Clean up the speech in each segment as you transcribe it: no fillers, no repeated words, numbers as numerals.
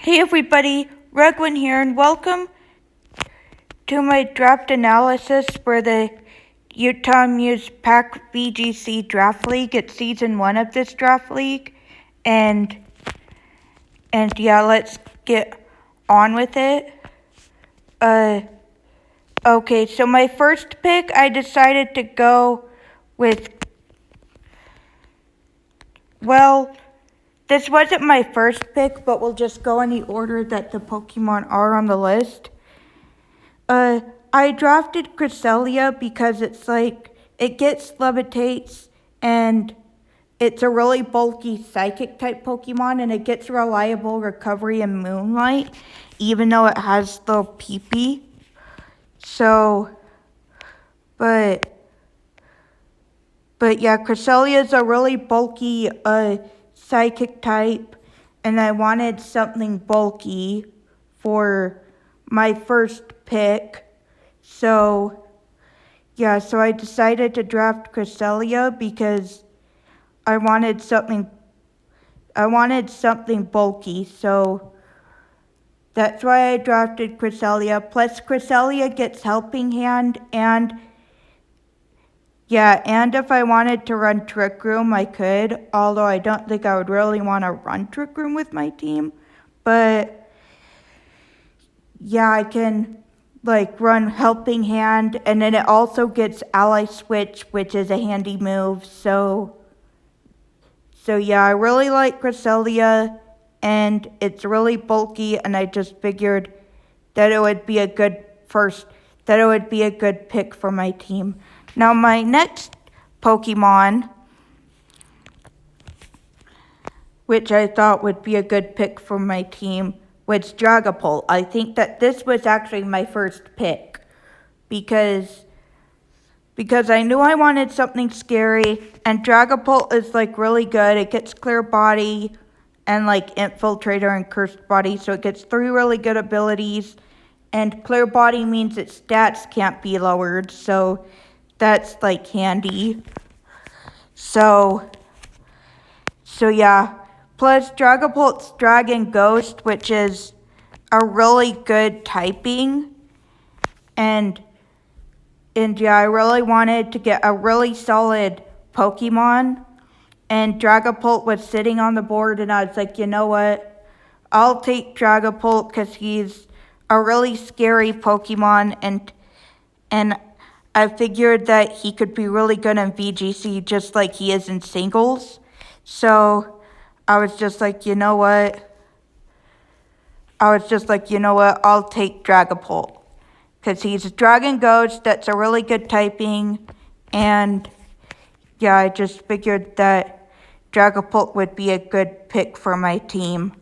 Hey everybody, Regwin here, and welcome to my draft analysis for the Utah Mews PAC VGC Draft League. It's Season 1 of this draft league, and yeah, let's get on with it. Okay, so my first pick, I decided to go with, well, this wasn't my first pick, but we'll just go in the order that the Pokemon are on the list. I drafted Cresselia because it's like, it gets levitates, and it's a really bulky psychic type Pokemon, and it gets reliable recovery in Moonlight, even though it has the PP. So, but yeah, Cresselia is a really bulky, psychic type, and I wanted something bulky for my first pick. So yeah, so I decided to draft Cresselia because I wanted something bulky. So that's why I drafted Cresselia. Plus Cresselia gets Helping Hand, and yeah, and if I wanted to run Trick Room, I could, although I don't think I would really want to run Trick Room with my team. But yeah, I can like run Helping Hand, and then it also gets Ally Switch, which is a handy move. So yeah, I really like Cresselia, and it's really bulky, and I just figured that it would be a good pick for my team. Now my next Pokemon, which I thought would be a good pick for my team, was Dragapult. I think that this was actually my first pick because I knew I wanted something scary, and Dragapult is like really good. It gets Clear Body and like Infiltrator and Cursed Body, so it gets 3 really good abilities, and Clear Body means its stats can't be lowered, so that's like handy. So yeah. Plus Dragapult's Dragon Ghost, which is a really good typing, and yeah, I really wanted to get a really solid Pokemon, and Dragapult was sitting on the board, and I was like, you know what, I'll take Dragapult because he's a really scary Pokemon, and I figured that he could be really good in VGC just like he is in singles. So I was just like, you know what? I'll take Dragapult. Because he's a Dragon Ghost, that's a really good typing. And yeah, I just figured that Dragapult would be a good pick for my team.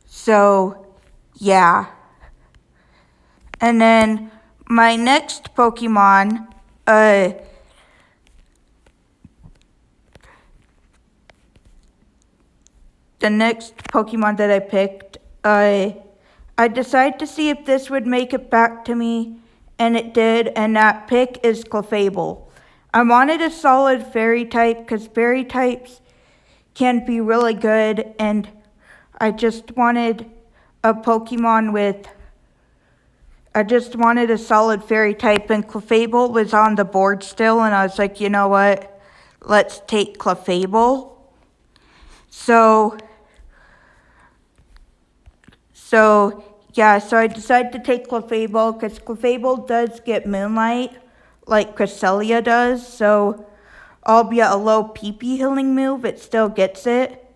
So yeah. And then my next Pokemon, the next Pokemon that I picked, I decided to see if this would make it back to me, and it did, and that pick is Clefable. I wanted a solid fairy type because fairy types can be really good, and I just wanted a solid fairy type, and Clefable was on the board still, and I was like, you know what, let's take Clefable. So yeah, so I decided to take Clefable because Clefable does get Moonlight like Cresselia does, so albeit a low PP healing move, it still gets it.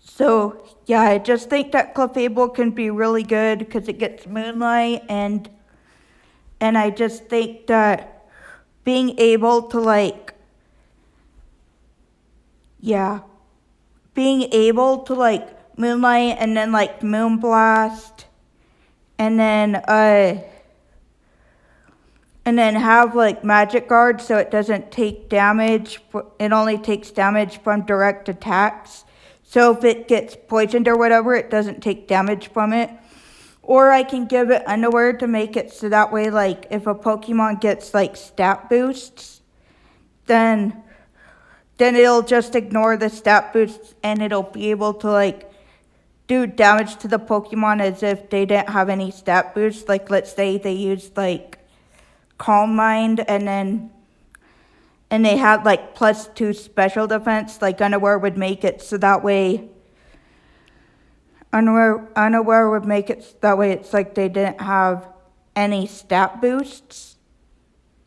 So yeah, I just think that Clefable can be really good because it gets Moonlight, and I just think that being able to Moonlight and then like Moonblast, and then have like Magic Guard so it doesn't take damage. It only takes damage from direct attacks. So if it gets poisoned or whatever, it doesn't take damage from it. Or I can give it Underwear to make it so that way, like, if a Pokemon gets like stat boosts, then then it'll just ignore the stat boosts and it'll be able to like do damage to the Pokemon as if they didn't have any stat boosts. Like let's say they used like Calm Mind and they had like +2 special defense, like Unaware would make it so that way Unaware would make it so that way it's like they didn't have any stat boosts.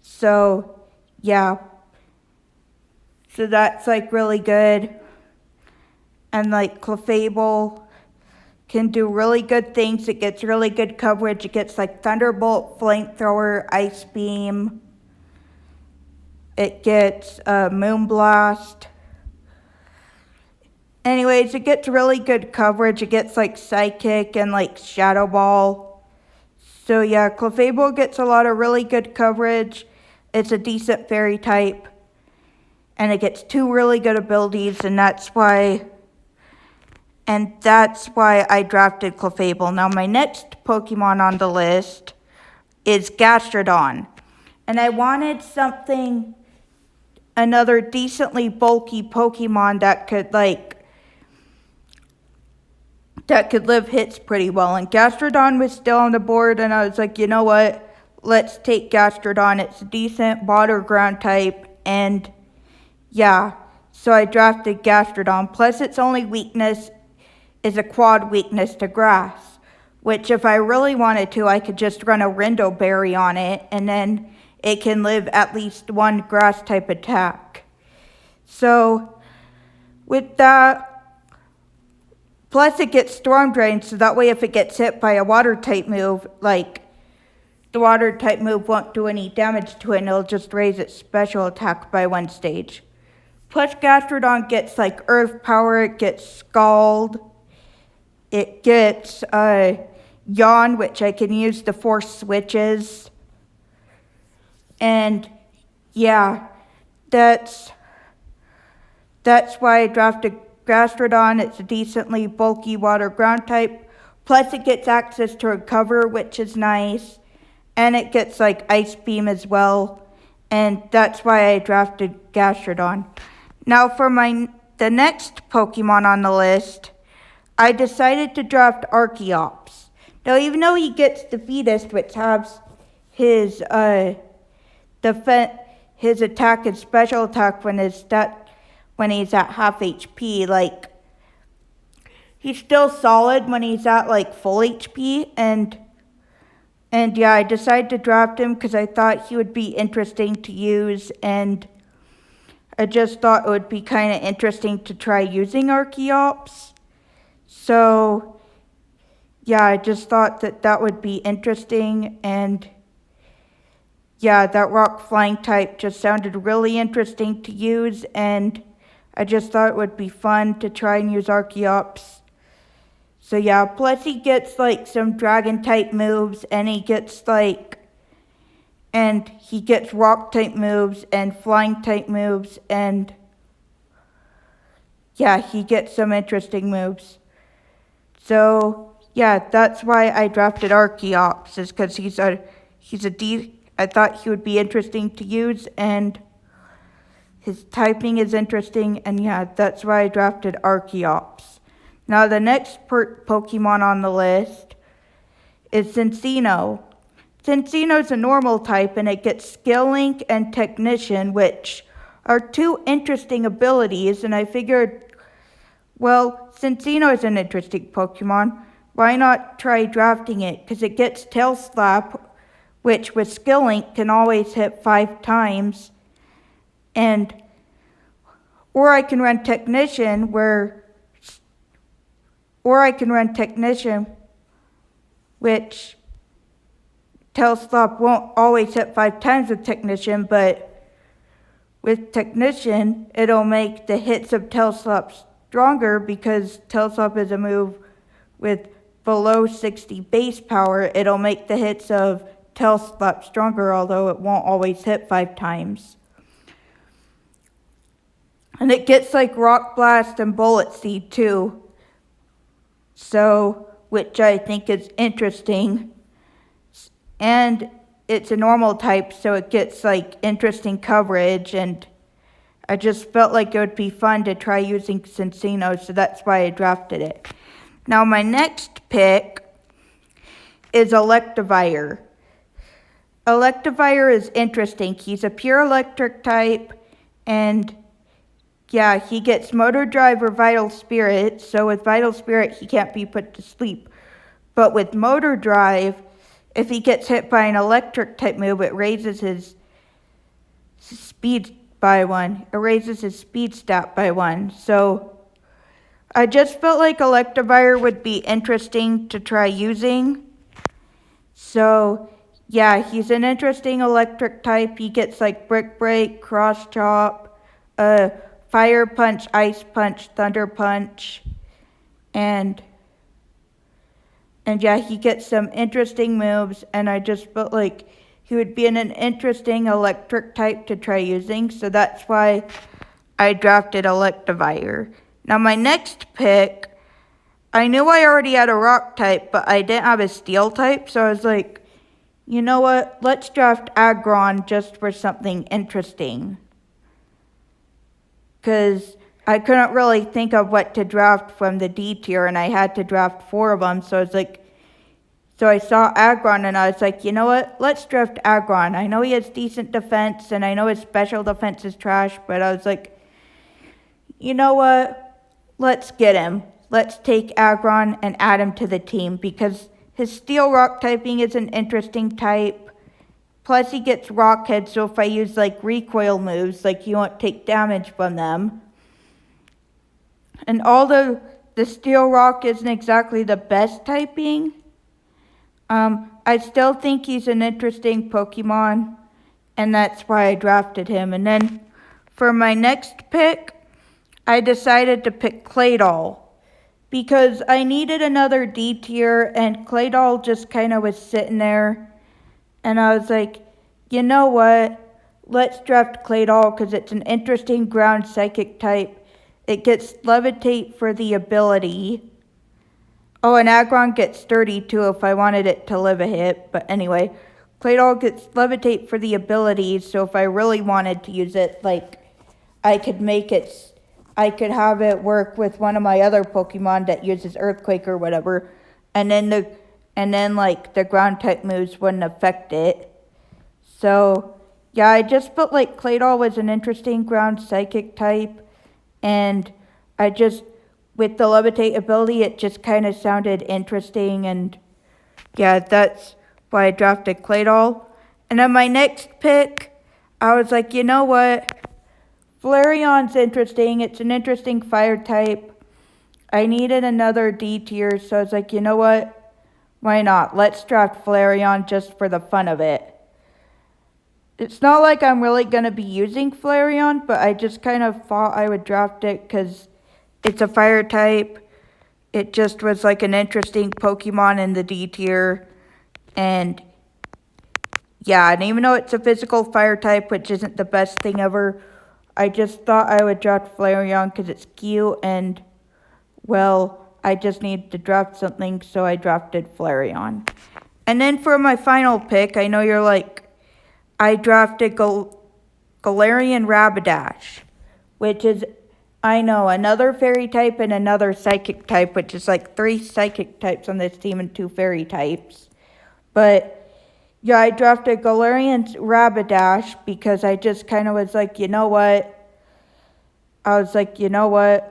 So yeah. So that's like really good. And like Clefable can do really good things. It gets really good coverage. It gets like Thunderbolt, Flamethrower, Ice Beam. It gets Moonblast. Anyways, it gets really good coverage. It gets like Psychic and like Shadow Ball. So yeah, Clefable gets a lot of really good coverage. It's a decent fairy type. And it gets 2 really good abilities, and that's why I drafted Clefable. Now my next Pokemon on the list is Gastrodon. And I wanted another decently bulky Pokemon that could live hits pretty well. And Gastrodon was still on the board, and I was like, you know what? Let's take Gastrodon. It's a decent water ground type, and yeah, so I drafted Gastrodon. Plus, its only weakness is a quad weakness to grass, which if I really wanted to, I could just run a Rindo Berry on it, and then it can live at least 1 grass type attack. So, with that, plus it gets Storm Drain, so that way if it gets hit by a water type move, like the water type move won't do any damage to it, and it'll just raise its special attack by 1 stage. Plus Gastrodon gets like Earth Power, it gets Scald, it gets Yawn, which I can use to force switches. And yeah, that's why I drafted Gastrodon. It's a decently bulky water ground type. Plus it gets access to Recover, which is nice. And it gets like Ice Beam as well. And that's why I drafted Gastrodon. Now for the next Pokemon on the list, I decided to draft Archaeopsis. Now even though he gets Defeatist, which has his attack and special attack when he's at half HP, like he's still solid when he's at like full HP, and yeah, I decided to draft him because I thought he would be interesting to use, and I just thought it would be kind of interesting to try using Archaeopsis. So yeah, I just thought that would be interesting, and yeah, that rock flying type just sounded really interesting to use, and I just thought it would be fun to try and use Archaeopsis. So yeah, plus he gets like some dragon type moves, and he gets rock type moves and flying type moves, and yeah, he gets some interesting moves. So yeah, that's why I drafted Archaeopsis, is because I thought he would be interesting to use, and his typing is interesting, and yeah, that's why I drafted Archaeopsis. Now the next Pokemon on the list is Sensino. Sensino is a normal type, and it gets Skill Link and Technician, which are 2 interesting abilities, and I figured, well, Sensino is an interesting Pokemon. Why not try drafting it? Because it gets Tail Slap, which with Skill Link can always hit 5 times. Or I can run Technician, which Tail Slap won't always hit 5 times with Technician, but with Technician, it'll make the hits of Tail Slap stronger because Tail Slap is a move with below 60 base power. It'll make the hits of Tail Slap stronger, although it won't always hit 5 times. And it gets like Rock Blast and Bullet Seed too. So, which I think is interesting. And it's a normal type, so it gets like interesting coverage, and I just felt like it would be fun to try using Sensino, so that's why I drafted it. Now my next pick is Electivire. Electivire is interesting. He's a pure electric type, and yeah, he gets Motor Drive or Vital Spirit, so with Vital Spirit he can't be put to sleep. But with Motor Drive, if he gets hit by an electric type move, it raises his speed by 1. It raises his speed stat by 1. So I just felt like Electivire would be interesting to try using. So yeah, he's an interesting electric type. He gets like Brick Break, Cross Chop, Fire Punch, Ice Punch, Thunder Punch, and yeah, he gets some interesting moves, and I just felt like he would be an interesting electric type to try using, so that's why I drafted Electivire. Now my next pick, I knew I already had a rock type, but I didn't have a steel type, so I was like, you know what, let's draft Aggron just for something interesting. Because I couldn't really think of what to draft from the D tier, and I had to draft 4 of them, so I was like, so I saw Aggron, and I was like, you know what, let's draft Aggron. I know he has decent defense, and I know his special defense is trash, but I was like, you know what, let's get him. Let's take Aggron and add him to the team, because his steel rock typing is an interesting type. Plus he gets rock head, so if I use like recoil moves, like he won't take damage from them. And although the steel rock isn't exactly the best typing, I still think he's an interesting Pokemon, and that's why I drafted him. And then for my next pick, I decided to pick Claydol, because I needed another D tier, and Claydol just kind of was sitting there. And I was like, you know what? Let's draft Claydol because it's an interesting ground psychic type. It gets Levitate for the ability. Oh, and Aggron gets Sturdy too if I wanted it to live a hit. But anyway, Claydol gets Levitate for the abilities. So if I really wanted to use it, like, I could have it work with one of my other Pokemon that uses Earthquake or whatever. And then like the ground type moves wouldn't affect it. So yeah, I just felt like Claydol was an interesting ground psychic type, and with the Levitate ability, it just kind of sounded interesting, and yeah, that's why I drafted Claydol. And then my next pick, I was like, you know what? Flareon's interesting. It's an interesting fire type. I needed another D tier, so I was like, you know what? Why not? Let's draft Flareon just for the fun of it. It's not like I'm really going to be using Flareon, but I just kind of thought I would draft it because it's a fire type. It just was like an interesting Pokemon in the D tier. And yeah, and even though it's a physical fire type, which isn't the best thing ever, I just thought I would draft Flareon because it's cute, and well, I just needed to draft something, so I drafted Flareon. And then for my final pick, I know you're like, I drafted Galarian Rapidash, which is, I know, another fairy type and another psychic type, which is like 3 psychic types on this team and 2 fairy types. But yeah, I drafted Galarian Rapidash because I just kind of was like, you know what? I was like, you know what?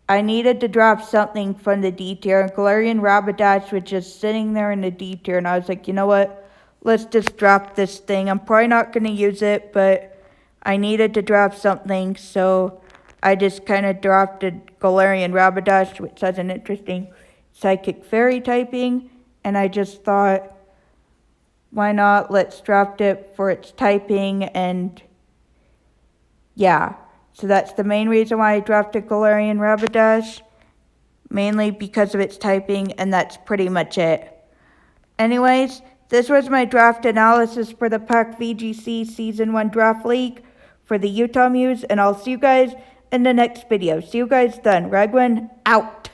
I needed to draft something from the D tier, and Galarian Rapidash was just sitting there in the D tier, and I was like, you know what? Let's just draft this thing. I'm probably not going to use it, but I needed to draft something, so I just kind of drafted Galarian Rapidash, which has an interesting psychic fairy typing, and I just thought, why not? Let's draft it for its typing, and yeah. So that's the main reason why I drafted Galarian Rapidash, mainly because of its typing, and that's pretty much it. Anyways, this was my draft analysis for the PAC VGC Season 1 Draft League for the Utah Mews, and I'll see you guys in the next video. See you guys then. Ragwin, out.